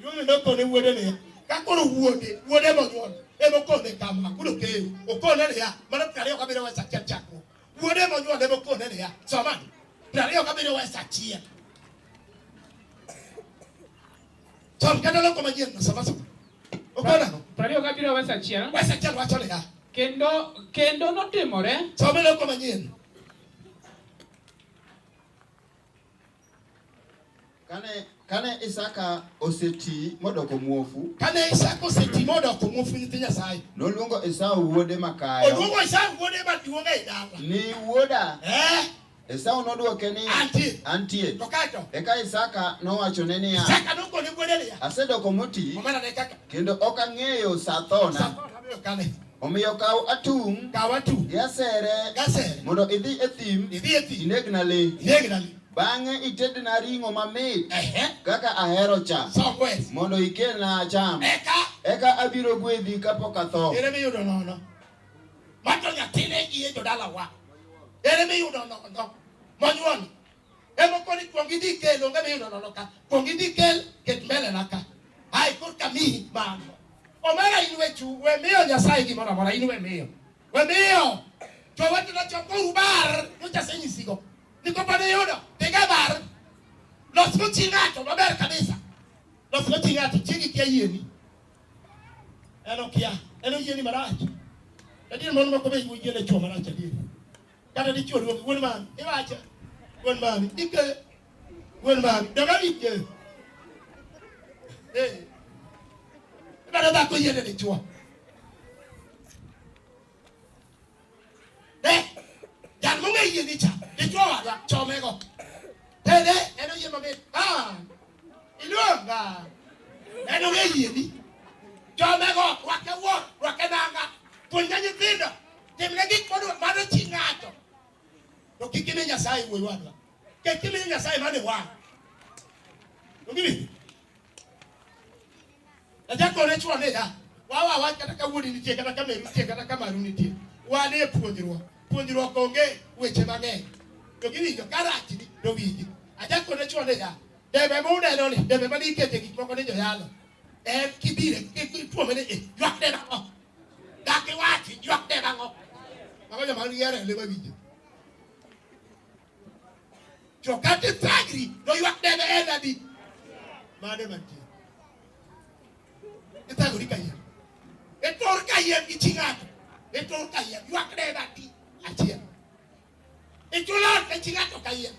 Iluongo no kone wuode ne. Ka koro wuode monyuol. Emo kone kama kuno ke. Okone ne ya. Mana prario kabiro wa sakia chako. Wuode monyuol emo kone ne ya. Somani. Prario kabiro wa sakia. Tom kana lo koma yen sama. Okona no. Prario kabiro wa sakia. Wa sakia wacho ne ya. Kendo notimore. Some lo koma yen. Kane Isaka oseti modoko muofu. Kane Isaka oseti modoko muofu nyithi Nyasaye. Noluongo Esau wuode makayo. Oluongo Esau wuode maduong' e dala. Ni wuoda. Esau nodwoke ni antie. To kato. Eka Isaka nowachone niya. Isaka nokone wuode niya. Asedoko moti. Omana ne kaka. Kendo ok ang'eyo sa thona. Sa thona biro kane. Omiyo kaw atung. Kaw atung. Gasere. Mondo idhi e thim. Inegna le. Bang'e itedna ring'o mamit kaka ahero cha mondo ikelna cham eka abiro gwedhi kapok atho. Ere miyudo nono mato nyathine gi e jodala wa. Ere miyudo nono monyuol emo koni kuong idhi kel onge miyudo nono ka kuong idhi kel ket mbele na ka ai korka mi mano omera inwe chu we miyo Nyasaye gimoro amora inwe miyo we miyo to wetu na choko bar nyocha senyisigo niko pale yudo tega bar los go chingato maber kabisa los go chingato chigi kia yeni eno yeni marach edi mon mako be yene cho marach edi kada di cho won man e wacha won man dike won man daga dike kada da ko yene de cho dan mo ngai yeni cha de cho wa cho mego eno yema be iluonga eno ngai yeni cho mego wake nanga puonja nyithindo timne gik mano chingato to kikine Nyasaye wuoi wadwa kikine Nyasaye mane wa ngini ajako chwa ne ya wa kata ka wudi nitie kata ka meru nitie kata ka maru nitie wa ne puonjruok onge weche mang'eny to giwinjo karach ni to winji ajako ne chwa ne ya debe muneno ni debe mani ikete gik moko ne joyalo kibire kituome ne ywak ne nang'o daki wachi ywak ne nang'o mago joma yere le mawinjo to kati thagri no ywak ne en adi mane mantie ithagri kayen etor kayen gi chingato etor kayen ywak ne adi achiel echulon e chingato kayen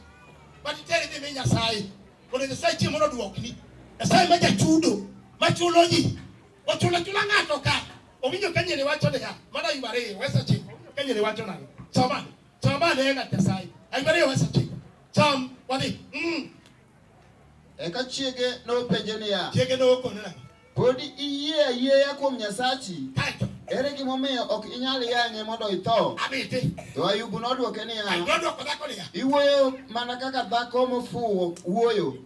bati tere de Nyasaye kono Nyasaye chiemo no duokni Nyasaye ma jachudo machulo ji ochulo ng'ato ka owinjo kanyere wacho ne ya mana yubare wesa chiko kanyere wacho na choma ne na Nyasaye ayubare wesa chiko chom wadi eka chiege no penje niya chiege no kono na podi iye kuom Nyasachi ere gimomiyo ok inyal yang'e mondo itho. To Ayubu nodwoke niya iwuoyo mana kaka dhako mofuwo wuoyo.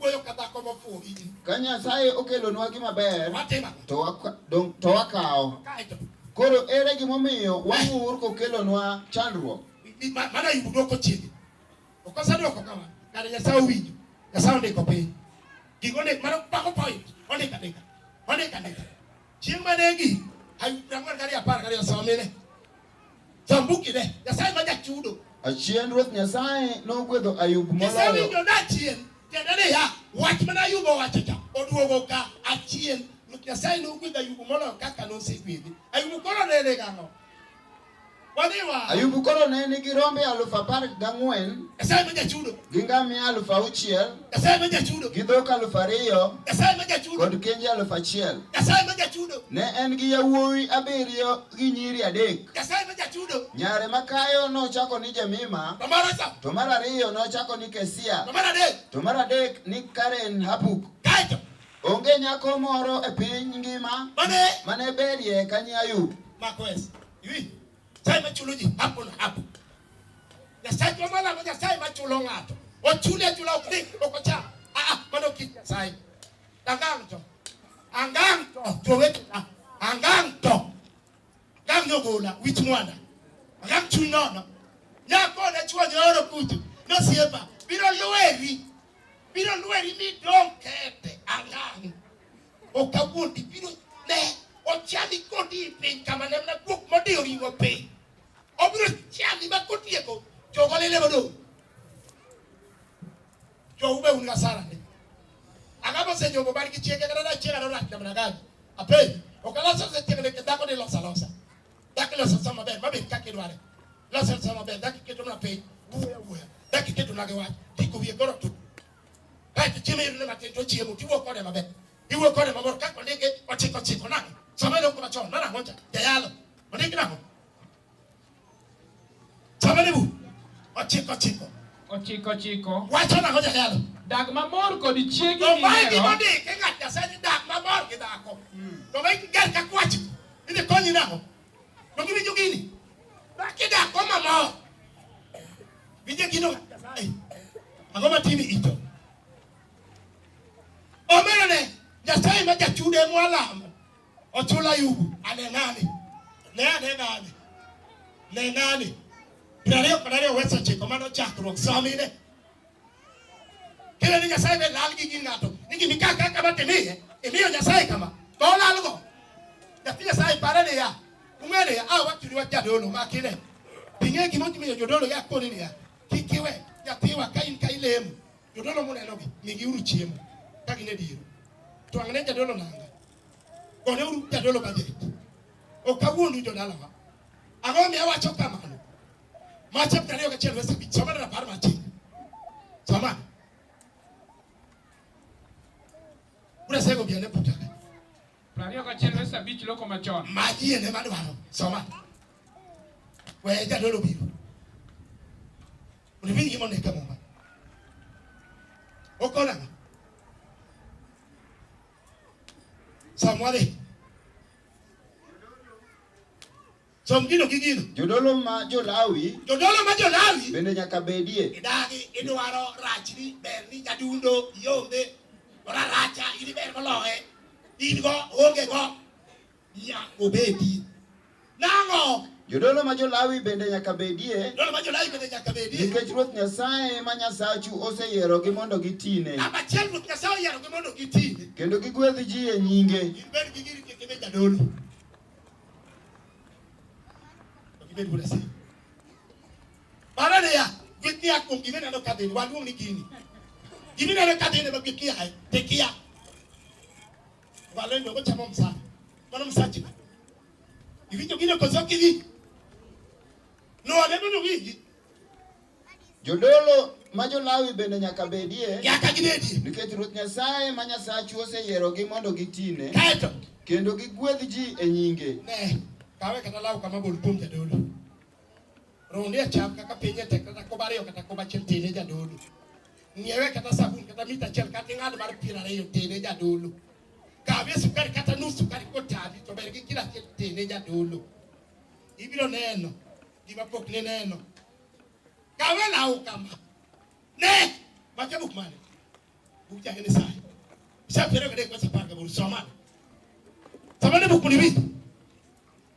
Ka Nyasaye okelonwa gima ber to wakawo. Koro ere gimomiyo wang'ur kokelonwa chandruok. Mana Ayubu dwoko chiege okosadwoko kama kada Nyasaye owinjo Nyasaye ondiko piny gigone mana pako point ondika chieng' manegi Ayubu kari apar kari osomine sambuki de Nyasaye ma jachudo achien Ruoth Nyasaye nogwedho Ayubu moloyo. Nyasaye winjo na achien tendane ya wach mana Ayubu wacho cha oduogo ka achien Ruoth Nyasaye nogwedho Ayubu moloyo kaka nosegwedhi Ayubu koro nene gang'o wadiwa Ayubu koro ne nigi rombe 14,000 Nyasaye ma jachudo gi ngamia 6,000 Nyasaye ma jachudo gi dhok 2,000 Nyasaye ma jachudo kod kenje 1,000 Nyasaye ma jachudo ne en gi yawuowi 7 gi nyiri 3 Nyasaye ma jachudo nyare makayo nochako ni Jemima to mar 2 nochako ni Kesia to mar 3 ni Karen Hapuk kaito onge nyako moro e piny ngima mane berie kanyi Ayubu makwes iwi Nyasaye machulo ji hapo na hapo Nyasaye kwa mwana mo Nyasaye machulo ng'ato ochule okdi okocha mano kit Nyasaye angang to wetna angang to gang nyogola wich mwana angang chunono nyako ne chwo nyoro kutu no siepa biro lueri mi don kete angang okawuon di biro ne ochami kodi piny kama ne na guok modiyo ringo piny obiro chami ma kotieko jogo lele modong jogo be un gasara ne agamo se jogo bari ki chiege kada chiege na rat na gani ape okala se chiege ke dako de losa dako losa sama be mabe kake dware losa sama be dako ke to na pe dako ke to na gewa tiko wie goro tu ai ti chime ne mate to chiemo ti wo ko de mabe iwo ko de mabor ka ko ndege ochiko na sama lo ko chon na ngoja ya yalo ndege na ho sama ne bu ochiko wacho na ngoja yalo dag mamor kod chiegi no mai nihero. modi ke ngata sa ni dag mamor ke dako no mai ger ka kwacho ni konyi na ho no gibi jugini na ke dako mamor bije gino ai agoma tini ito omerone Nyasai ma jachude mwalam ochula yubu anengani Prario wesa chiko mano chakruok somine kile ni Nyasai be lal gi ngato nigi mikaka kama temiye emiyo Nyasai kama to lal go Nyati Nyasai parane ya umene ya watu wa jadolo makine pinge gi monti miyo jodolo ya koni ni ya kikiwe nyati wa kai lemu jodolo muneno nigi uru chiemo kagine diro to angene jadolo nanga one uru jadolo budget o kawuondu jodala wa ango mi awacho kamano ma chapter yo ka chelo wesa bi soma na par ma chi soma ura sego biane putaka Prario ka chelo wesa bich loko machon ma ji ene ma dwaro soma we jadolo biro uri bi yimo ne kamoma okona Samwade. Somgino gigino. Jodolo ma Jolawi bende nyaka bedie. Idagi idwaro rachni berni jadundo yombe ora racha ili ber moloe. Idgo onge go ya obedi. Nango Jodolo ma Jolawi bende nyaka bedie. Nikech Ruoth Nyasaye ma Nyasachu oseyiero gi mondo gitine. Abachiel Ruoth Nyasaye oyiero gi mondo gitine. Kendo gigwedh ji e nyinge. Ibed gi giri kekeme jadolo. Ibed bura se. Barane ya, gwith ya kum gime nano kadeni, waluong ni gini. Gime nano kadeni ma gwith ya hai, tekia. Walo nyo go chamo msa. Mano msa chika. Ivinyo gino kozoki vi. No aneno no gigi. Jodolo ma Jolawi bende nyaka bedie. Nyaka gibedie. Nikech Ruoth Nyasaye ma Nyasachu oseyiero gi mondo gitine. Kaeto Kendo gigwedh ji e nyinge. ne kawe kata law kama bol pum jadolo. Ronde cham kaka pinye tek kata kobario kata kobachiel tene jadolo. Ngiewe kata sabun kata mita chiel kata ngad mar pira reyo tene jadolo. Kawe sukari kata nusu sukari kotabi to ber gi kila tene jadolo. Ibiro neno gima pok ne neno. Kawe law kama ne macha buk mane buk jangene sai sa pero gede ko sapar ga bur soma samane buk ni bi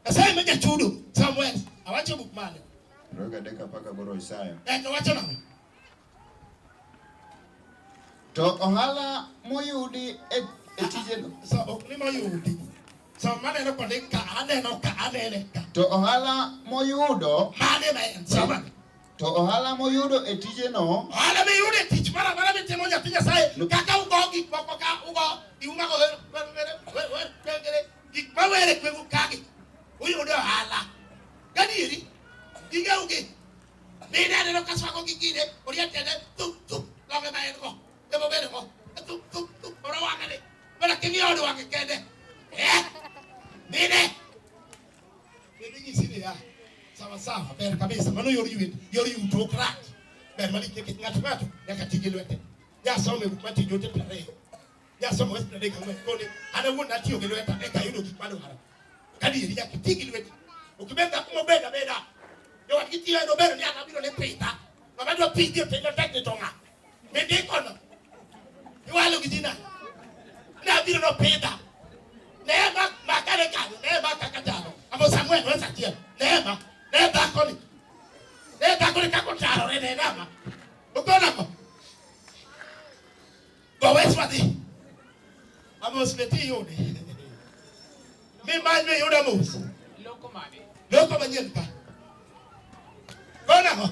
asai meja chudo Samuel awacho buk mane Roga deka paka boro Isaya. to wacho nango To ohala moyudi e tijeno. so ok ni moyudi so mane no konde ka aneno ka To ohala moyudo mane men sama To ohala moyudo e tijeno. Ohala moyudo tich mara mitimo Nyathi Nyasaye kaka ugo gik moko ka ugo iuma go gik mawere kwegu kagi uyudo ohala gadieri diga uge bina no kaswako gigine orientede tuk loge ma en go debo bere go tuk ora wangane bana kingi odo wange kende bine bini sini ya sawa ber kabisa mano yori yuto krak ber mali ke ngatu yakati lwete ya some mati jote pare ya some west de kan ko ni ana wona tiyo ke lwete e ka yudo kipalo hara kadi ri ya kitigi lwete ukibenda kuma beda yo wakiti ya no bero ni ana biro le pita no bado pigi te no tekne tonga me de kono iwalo gidina na biro no pita neema makale ka neema kakatano amo Samuel wesa tie neema koni kako taro re neema ukona ko go west wadi Amos beti yode. Mi man me yoda Amos. Loko mane. Loko manyen pa. Bona ho.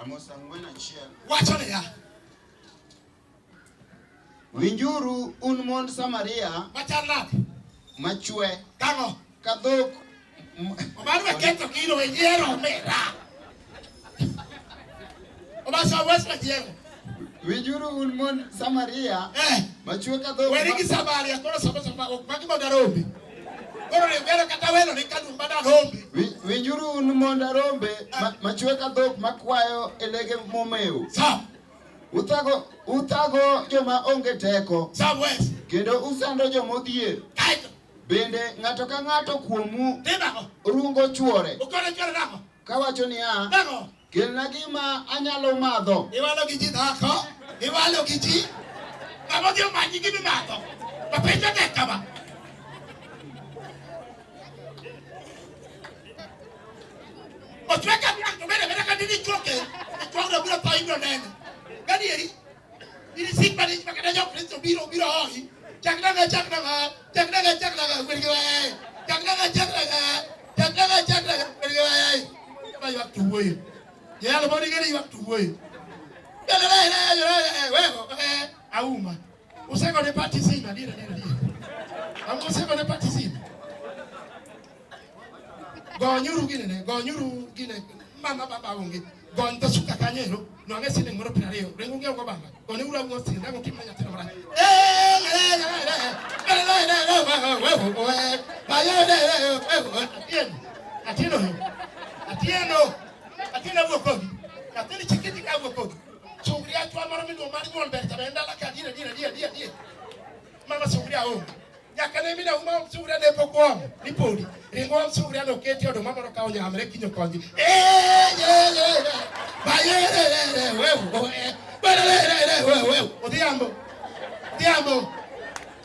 Amos ang'wen achiel. Wachone ya. Winjuru un mond Samaria Machalnade. machwe Kango. kadhok Obarwa keto kilo enyero mera. Obasa wesma jero. Winjuru un mond Samaria machwe kadhok Weri ki Samaria kono sama maki modarombi. Kono ne gero kata welo ni kadu modarombi. Winjuru un mond Arombe machwe kadhok makwayo elege momeo. Sa. Utago joma onge teko. Southwest. Kendo usando joma odhier. Kaito. Bende ng'ato ka ng'ato kuomu Tebako. rungo chuore. Ukone chore nako. Kawacho niya, Nako. kelna gima anyalo madho. Iwalo gi ji dhako. Iwalo gi ji. Kamo dio manyi gi madho. Papecha tek kama. Otweka mwanto bere kadini choke. Chwagro biro pa ibro nene. Gadi eri. Ini sikpa ni makada jo Kristo biro hoi. Chaknaga wirgiwe. Chaknaga wirgiwe. Ba yak tuwe. Ya lo bodi gari yak tuwe. Auma. Usego de particina dira. Am usego de particina. Gonyuru gine mama baba ungi. Gon to suka kanyero no angesi ne ngoro pinario rengu ngeo ko banga gon ura ngo sinda ngo kimanya tena mara atieno wo ko atini chikiti ka wo ko sugria twa mara mi no mari mon berta benda la ka dia mama sugria o yakane mi na uma sugria ne poko ni podi rengo sugria no keti odo mama no ka onya amre kinyo konji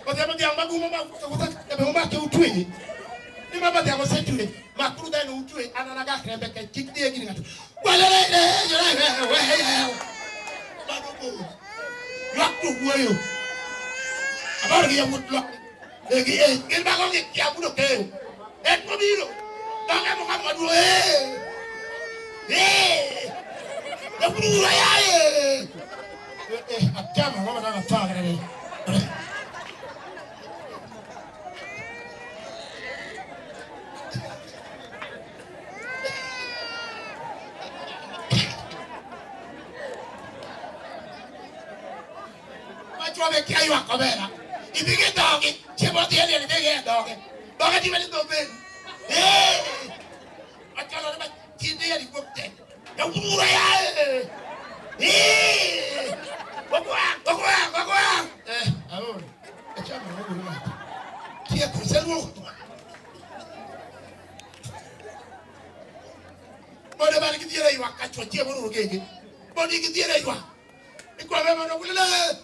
Odiambo gumo ma ke utwe. Ni mama diambo setue. Makuru da no utwe anana ga krembe ke kikdi e gini ngatu. Lakto buayo. Abar gi yamut lak. Egi gil ba ko ngi yabudo ke. Et ko biro. Danga Muhammadu Yabudu ayaye. Atama mama na faga ni. Macho be kai wa kabera. Ibige dogi, chebo tiene le bege dogi. Dogi ti veli dobe. Akala ba ti de ya gopte. Yabudu ayaye. Bagwa. Ahora. Echame bagwa. Kia kuselwo. Bode bali kidiera iwa kacho tie boru gege. Bodi kidiera iwa. Ikwa mema no kulele.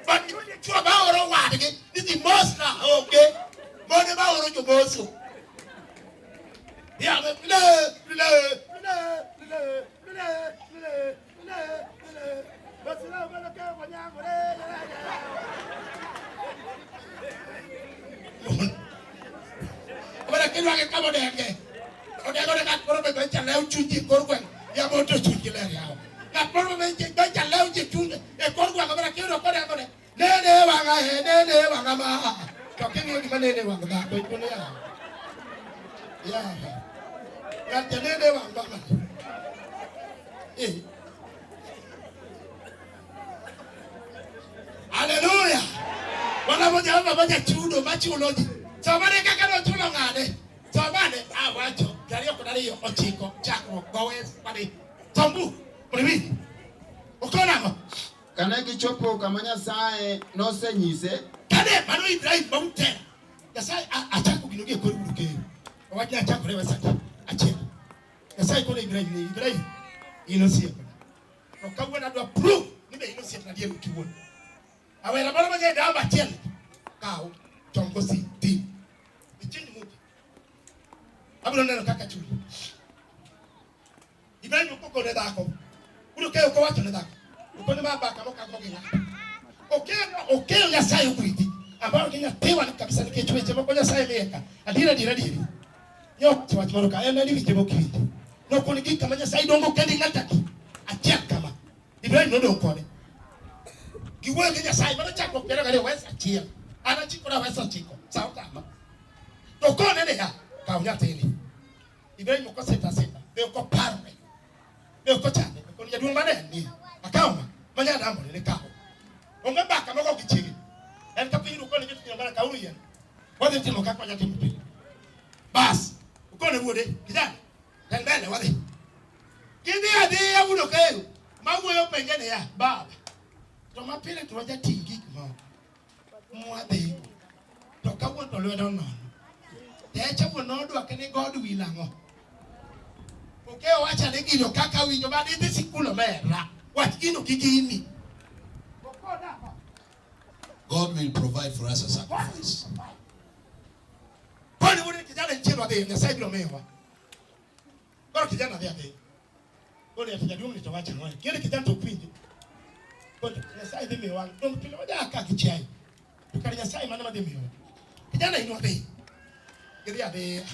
But you about a while again, this is most now, okay? Money about your boss. Yeah, but I can't come on there again. Okay, I'm going to get one of the bench and now choose the Corwin. You are going to choose the area. That problem is going to allow you to choose a Corwin. I'm going to kill a Corwin. Nene wangama. Talking with Manene Wanga, but you know. Yeah. Got the Nene Wanga. Hallelujah. Wanamoja hapa baada chudo machuloji. Somebody kakano chulo ngade. Somebody awacho. Kariyo kunaliyo ochiko chako gowes padi. Tombu. Privi. Ukona ko. Kana gichopo kama Nyasaye nosenyise. Kane mano Ibrahim mountain. Nyasaye achako ginoge kori buruke. Owaja achako lewa sata. Achia. Nyasaye kone Ibrahim. Inosia. Okawa na do prove. Nibe inosia na die ukiwona. Awera bora manye damba tiel. Kau chongo si ti. Ichini muti. Abro neno kaka chuli. Ibrahim uko ne dako. Ulo ke uko watu ne dako. Uko ne baba kama kako gina. Okay ya sayo kuiti. Ambao kinya tewa kabisa nikechwe chemo kwa sayo meka. Adira dira. Yo chwa chmaruka ena ni vitebo kuiti. No koni kika manya sayo dongo kendi ngataki. Atia kama. Ibrahim no dokone. Kiwe kinya sayo bana chako kera gale wesa chia. Ana chiko na wesa chiko. Sawa kama. Dokone ne ya. Kaunya teni. Ibrahim uko seta. Uko parme. Uko chane. Uko ni jadung mana ni. Akauma. Manya dambo ni kao. Onge baka moko kichigi. En kapinyu uko ni kitu kinabana kauli ya. Wadi timo kakwa nyati mpili. Bas. Uko ne bude. Kijana. Tembele wadi. Kidi adi ya ulo keu. Magu yo pengene ya. Baba. Toma pile tuwaja tingi kimo. Mwadi. Toka woto lwe dono. Techa wonodu wakene godu wilango. Okay, wacha negino kaka winyo ba dite sikulo mera. Wachino kigini. God will provide for us a sacrifice. Kwani wale kijana nchini wade na side lo mewa. Kwa kijana wade. Wale afijadimu ni towacha ngone. Kile kijana topinje. Kwa na side mewa. Ndo mpile wada akakichai. Tukali ya side mana wade mewa. Kijana ino wade. Kile wade.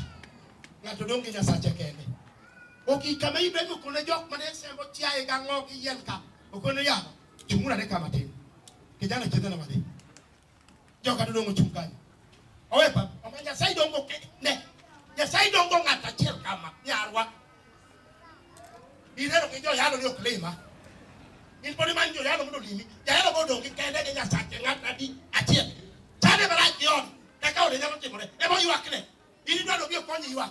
Ngato dongi nya sacha kene. Oki kama Ibrahim ukone jok mane sembo tiae gango ki yenka. Ukone ya. Chumuna ne kama tena. Kijana chezana wade. Joka dongo chungani. Owe papa, amanya sai dongo ke ne. Ya sai dongo ngata chel kama nyarwa. Irero ke jo yalo yo klema. In poni manjo yalo mudo limi. Ya yalo bodo ke kende ke ya sache ngata di achie. Tane bara kion. Kaka ode nyalo timore. Ebo yuak ne. Ini do bi konyi yuak.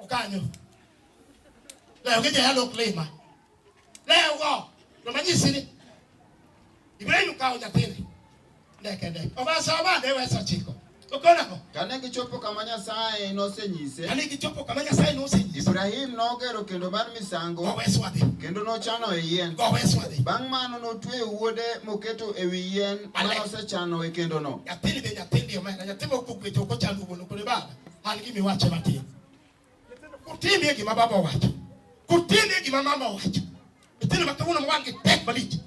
Ukanyo. Leo ke yalo klema. Leo go. Lo manyi sini. Ibrahim ka oja tene. Ndeke. Obasa obande wesa chiko. Ukona ko. Kane gichopo kama Nyasaye nosenyise. Ibrahim nogero kendo mar misango. Kendo nochano e yien. Bang' mano notwe wuode moketo e wi yien manosechano e kendo no. Kutimi gima baba wacho. Kutimi gima mama wacho. Itini makawuna mwangi tek baliji.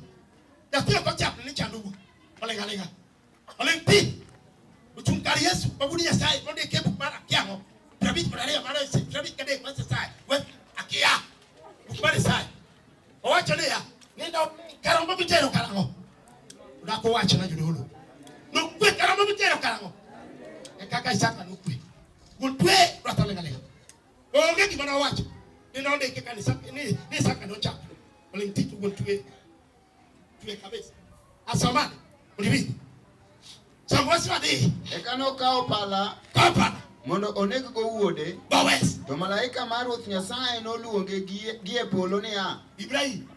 Yatini kwa chapu ni chandugu. Olenga. Olengti. Uchungkari Yesu babudi ya sai konde kebu mara kiamo trabi kurare mara se trabi kade kwa sai we akia ukubali sai owacho ne ya nenda karamba bitero karango udako wacho na judo no kwe karamba bitero karango e kaka isaka no kwe gutwe ratalenga lenga onge kibana wacho ni naonde ke kanisa ni saka no cha ole mtitu gutwe tuwe kabisa asomani ulibi Ekano kao pala mondo oneg go wuode. To malaika mar Ruoth Nyasaye noluonge gie polo niya, Ibrahim.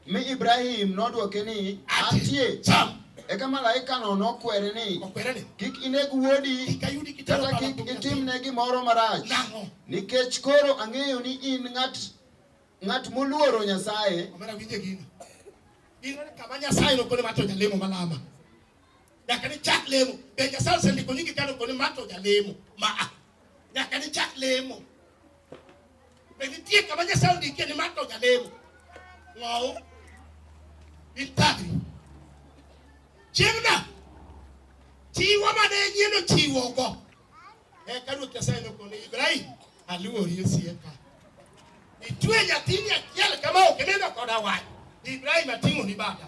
Mi Ibrahim nodwoke ni, atie. Eka malaika no nokwere ni, kik ineg wuodi kata kik itimne gimoro marach. Nikech koro ang'eyo ni in ng'at moluoro Nyasaye. Ino kamanya sai no kone mato jalemo malama. Yakani chak lemo. Benja sal sendi koniki kano kone mato jalemo. Yakani chak lemo. Benji tie kamanya sal di kene mato jalemo. Wow. Intagri. Chimna. Chiwa mane nyeno chiwo go. Karu kesai no kone Ibrahim. Aluo Yesu yeka. Itue yatini akiele kama okenena koda wai. Ibrahim atingo ni baba.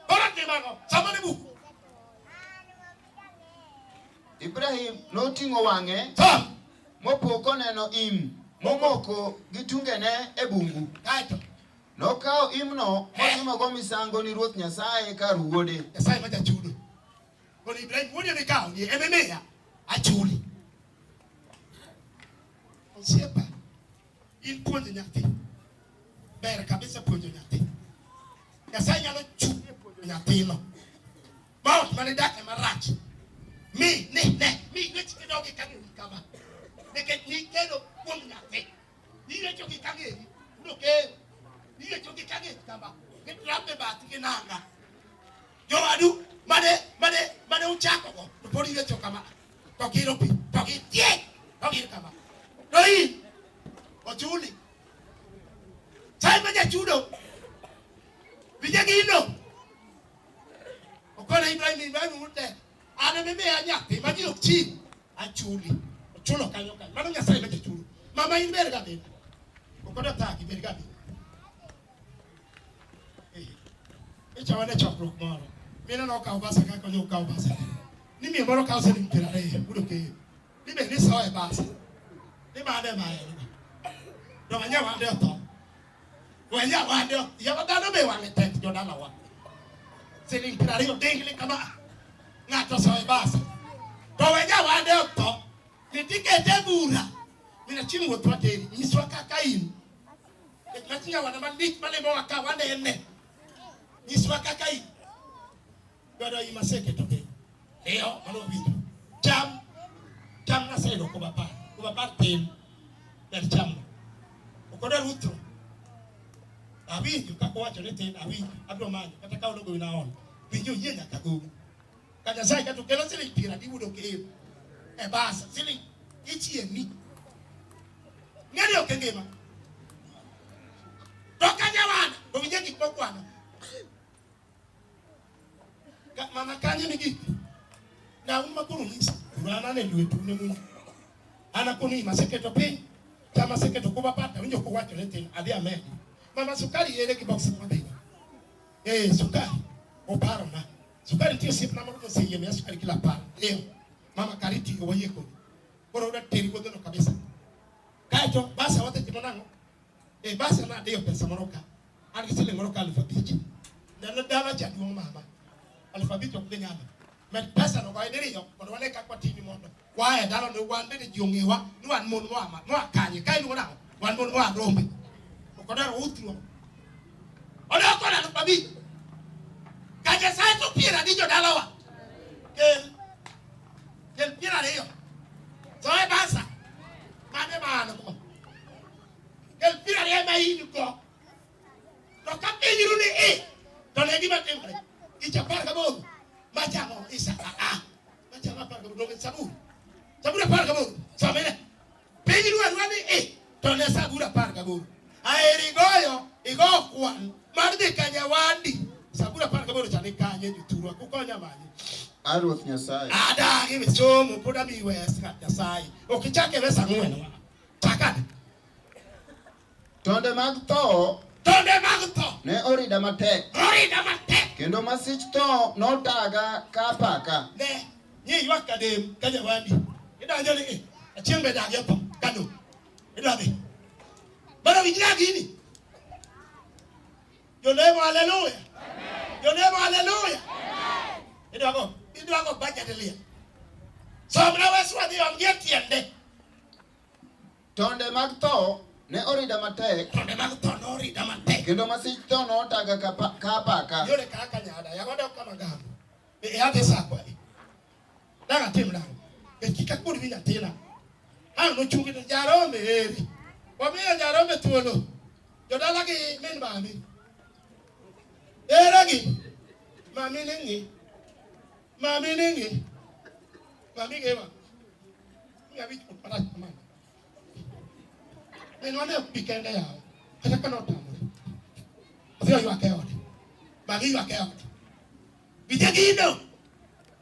Ora timago, samane bu. Ibrahim notingo wang'e. Mopoko neno im momoko gitungene e bungu. Kaito. Nokao imno motimo go misango ni Ruoth Nyasaye kar wuode. Nyasaye maja chudo. Koni Ibrahim wuode ne kao ni ememea achuli. Osiepa. Il puonjo nyati. Ber kabisa puonjo nyati. Nyasaye nyalo chude puonjo nyathino. Maot mane dak ema rach. Mi weche kedo gi kangi kama. Nikech ni kedo kuom nyathi. Ni weche gi kangi. Udo ke. Ni weche gi kangi kama. Kitrape bati kinanga. Yo adu mane uchako ko. Pori ge chokama. Tokiro pi. Toki tie. Toki kama. Doi. Ochuli. Sai maja chudo. Vijagino. Okona Ibrahim mute. Ana meme anya pe maji okchi. Achuli. Chulo kanyo kan. Mano nya sai maja chulo. Mama inberga be. Okona taki berga be. Echa wane chokro moro. Mina no ka ubasa ka ko yo ka ubasa. Ni mi moro ka se ni tirare. Udoke. Ni be ni sawa e basa. Ni ma de ma e. Do anya wa de to. Wanya wa de. Ya ba da no be wa ni tek jo dala wa. Se ni tirare yo dengle kama. Ngato sawa e basa. Do wanya wa de to. Ni tikete bura. Mina chimu wo to te ni so ka kain. E matinya wa na malik male mo aka wa de enne. Niswa kakai. Gado imaseke toke. Leo malo vitu. Jam na selo ko baba. Ko baba tem. Del jam. Ko da rutro. Abi ka ko wacho lete abi abdo manyo kata ka logo inaona. Pinyo yenya ka go. Kaja sai ka to kelo sili pira di budo ke. E basa sili ichi emi. Ngani okengema. Dokanya wana. Do vinyengi pokwana. Mama kanya ni giti na umakuru nisa kurana ne duetu ne mungu ana kuni maseketo pe kama seketo kuba pata unjo ko wacho lete adi amen mama sukari yele ki box kwa beba sukari opara na sukari tio sip na mo ko seye me sukari kila para leo mama kariti ko yeko koro da teri ko no kabisa kacho basa wote timonango basa na dio pesa moroka ani sile moroka alfabeti na dala cha duo mama alfabeti okde nyama met pesa no kwa diri yo kono wale ka kwa tini mondo kwa e dalo no wan de jongewa no wan mon mo ama no akanye kai no na wan mon mo arombe ko daro utro ola ko na alfabeti kaje sai to pira di jo dalawa kel pira de yo so e basa mane mano ko kel pira de mai ni ko to ka pejiru ni to ne di batembre icha parga bodu macha mo isa macha ma parga bodu do sabura parga bodu samene pejiru wani to ne sabura parga bodu aeri goyo igo kwan marde kanya wandi sabura parga bodu chane kanye juturu akukonya manye Aruth Nyasaye ada gibi somo poda mi wes kat Nyasaye okichake besa ngwen takane tonde mag tho ne orida matek kendo masich tho notaga ka paka ne nyi ywaka dem kanya wandi idanjo ni achieng be dag yopo kanu idagi bara wijina gini yo nemo haleluya idago baja delia somna weswa di onge tiende tonde mag tho ne orida matek kendo masich tho notaga ka paka yole kaka nyada yagodo kama gambo ate sakwa daga timla kika kuri vina tena no chungi de jarome eri omiyo jarome tuolo jodala gi min mami eragi mami ningi mami gema ngabi para mama neno ne pikende ya hata kana tamu sio yu akeo mami yu akeo bijagino